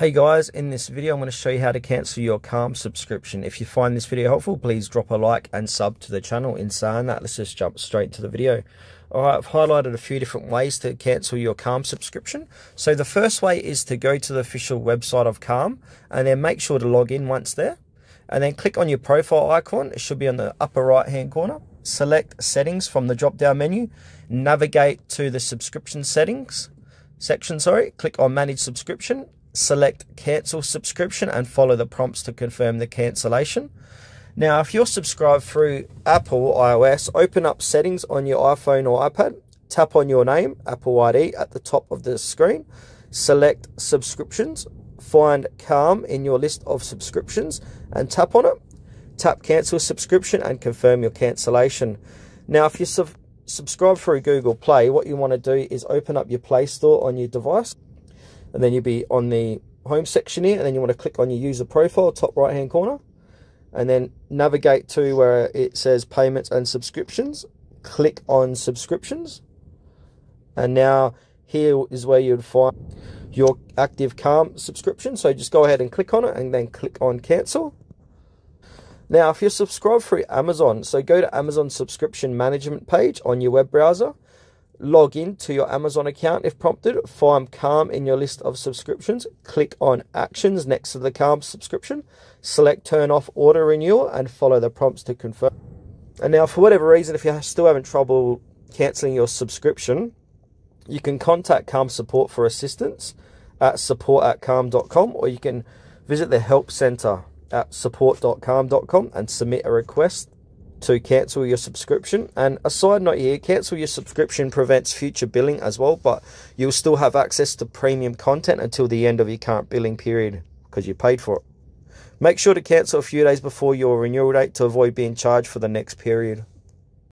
Hey guys, in this video I'm going to show you how to cancel your Calm subscription. If you find this video helpful, please drop a like and sub to the channel. In saying that, let's just jump straight to the video. Alright, I've highlighted a few different ways to cancel your Calm subscription. So the first way is to go to the official website of Calm and then make sure to log in once there. And then click on your profile icon. It should be on the upper right hand corner. Select settings from the drop down menu. Navigate to the subscription settings section, click on manage subscription. Select cancel subscription and follow the prompts to confirm the cancellation. Now, if you're subscribed through Apple iOS, open up settings on your iPhone or iPad, tap on your name, Apple ID at the top of the screen, select subscriptions, find Calm in your list of subscriptions and tap on it. Tap cancel subscription and confirm your cancellation. Now, if you subscribe through Google Play, what you want to do is open up your Play Store on your device. And then you'll be on the home section here, and then you want to click on your user profile, top right hand corner, and then navigate to where it says payments and subscriptions. Click on subscriptions, and now here is where you'd find your active Calm subscription. So just go ahead and click on it and then click on cancel. Now, if you're subscribed through Amazon, so go to Amazon subscription management page on your web browser. Log in to your Amazon account if prompted, find Calm in your list of subscriptions, click on actions next to the Calm subscription, select turn off auto renewal and follow the prompts to confirm. And now, for whatever reason, if you're still having trouble cancelling your subscription, you can contact Calm support for assistance at support@calm.com, or you can visit the help center at support.calm.com and submit a request to cancel your subscription. And a side note here, cancel your subscription prevents future billing as well, but you'll still have access to premium content until the end of your current billing period because you paid for it. Make sure to cancel a few days before your renewal date to avoid being charged for the next period.